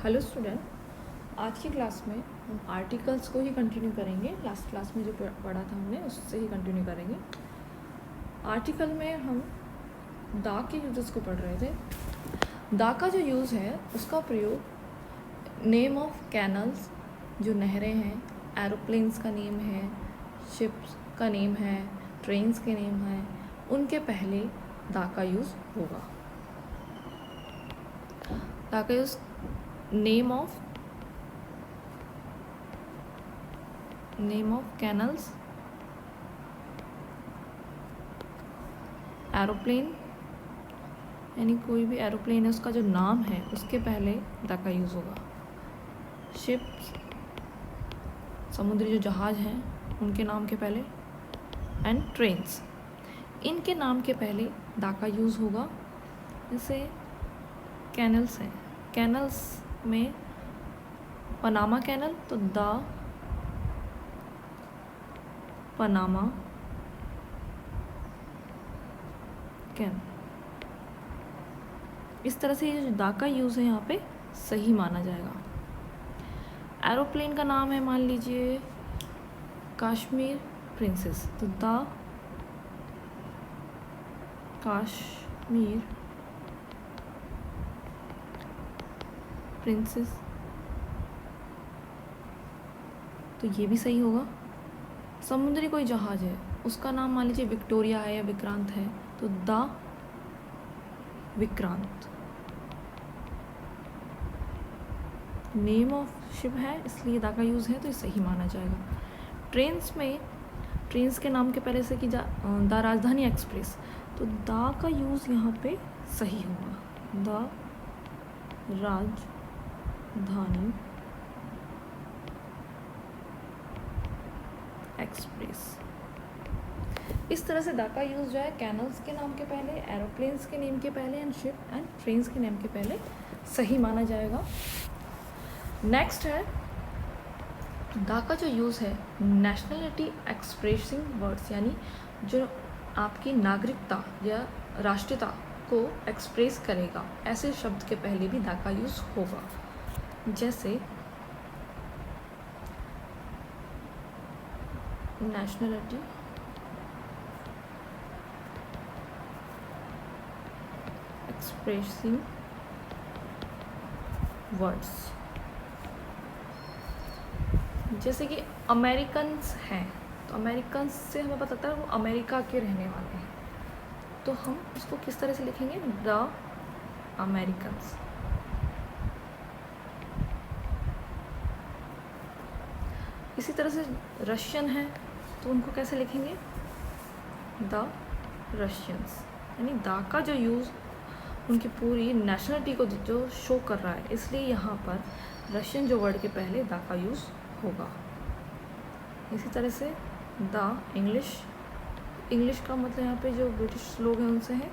Hello student, आज की class में हम आर्टिकल्स को ही कंटिन्यू करेंगे। लास्ट क्लास में जो पढ़ा था हमने उससे ही कंटिन्यू करेंगे। आर्टिकल में हम दा के यूजेस को पढ़ रहे थे। दा का जो यूज़ है उसका प्रयोग नेम ऑफ कैनल्स, जो नहरें हैं, एरोप्लेन्स का नेम है, शिप्स का नेम है, ट्रेन्स के नेम हैं, उनके पहले दा का यूज़ होगा। दा का use name of canals, aeroplane, यानी कोई भी एरोप्लेन है उसका जो नाम है उसके पहले द का यूज़ होगा। शिप्स, समुद्री जो जहाज़ हैं उनके नाम के पहले, एंड ट्रेन्स, इनके नाम के पहले द का यूज़ होगा। जैसे कैनल्स हैं, कैनल्स में पनामा कैनल, तो द पनामा कैनल। इस तरह से ये जो दा का यूज़ है यहाँ पे सही माना जाएगा। एरोप्लेन का नाम है मान लीजिए कश्मीर प्रिंसेस, तो द कश्मीर प्रिंसेस, तो ये भी सही होगा। समुद्री कोई जहाज़ है उसका नाम मान लीजिए विक्टोरिया है या विक्रांत है, तो the Vikrant. Name of ship है इसलिए द का यूज़ है तो ये सही माना जाएगा। ट्रेन्स में, ट्रेन्स के नाम के पहले से कि द राजधानी एक्सप्रेस, तो द का यूज़ यहाँ पे सही होगा। द राजधानी एक्सप्रेस। इस तरह से द का यूज़ जो है कैनल्स के नाम के पहले, एरोप्लेन्स के नेम के पहले, एंड शिप एंड ट्रेन्स के नेम के पहले सही माना जाएगा। नेक्स्ट है द का जो यूज़ है नेशनलिटी एक्सप्रेसिंग वर्ड्स, यानी जो आपकी नागरिकता या राष्ट्रीयता को एक्सप्रेस करेगा, ऐसे शब्द के पहले भी द का यूज़ होगा। जैसे नेशनलिटी एक्सप्रेसिंग वर्ड्स, जैसे कि अमेरिकन्स हैं, तो अमेरिकन्स से हमें पता चलता है वो अमेरिका के रहने वाले हैं, तो हम उसको किस तरह से लिखेंगे? The Americans. इसी तरह से रशियन है तो उनको कैसे लिखेंगे? The Russians. यानी द का जो यूज़ उनकी पूरी नेशनलिटी को जो शो कर रहा है, इसलिए यहाँ पर रशियन जो वर्ड के पहले द का यूज़ होगा। इसी तरह से द इंग्लिश, इंग्लिश का मतलब यहाँ पे जो ब्रिटिश लोग हैं उनसे है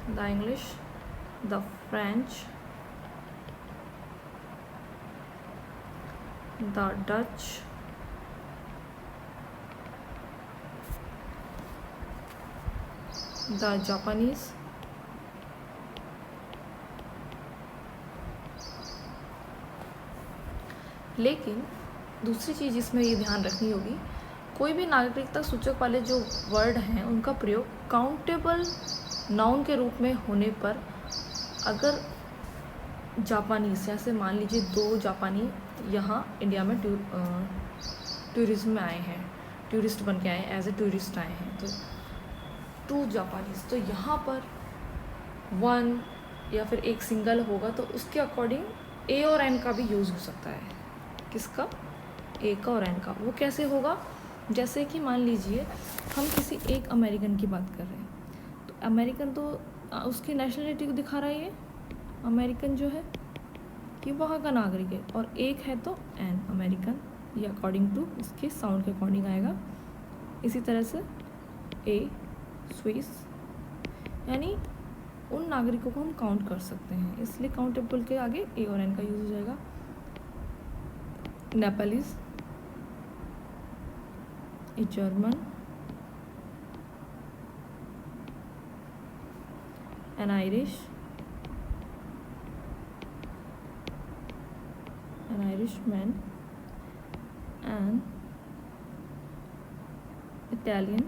the English, the French, the Dutch, the Japanese, लेकिन दूसरी चीज़ इसमें ये ध्यान रखनी होगी, कोई भी नागरिकता सूचक वाले जो वर्ड हैं उनका प्रयोग काउंटेबल नाउन के रूप में होने पर, अगर जापानीज, जैसे मान लीजिए 2 जापानी यहाँ इंडिया में टूरिज्म में आए हैं, टूरिस्ट बन के आए हैं, एज ए टूरिस्ट आए हैं, तो 2 जापानीज, तो यहाँ पर 1 या फिर एक सिंगल होगा तो उसके अकॉर्डिंग ए और एन का भी यूज़ हो सकता है। किसका? ए का और एन का। वो कैसे होगा? जैसे कि मान लीजिए हम किसी एक अमेरिकन की बात कर रहे हैं, तो अमेरिकन तो उसकी नेशनलिटी को दिखा रहा है, ये अमेरिकन जो है कि वहाँ का नागरिक है, और एक है तो एन अमेरिकन, ये अकॉर्डिंग टू इसके साउंड के अकॉर्डिंग आएगा। इसी तरह से ए स्विस, यानी उन नागरिकों को हम काउंट कर सकते हैं, इसलिए काउंटेबल के आगे ए और एन का यूज़ हो जाएगा। Nepalese, a German, N Irish, N Irish man, an Italian.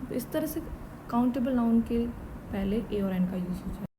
तो इस तरह से काउंटेबल नाउन के पहले ए और एन का यूज़ हो जाए।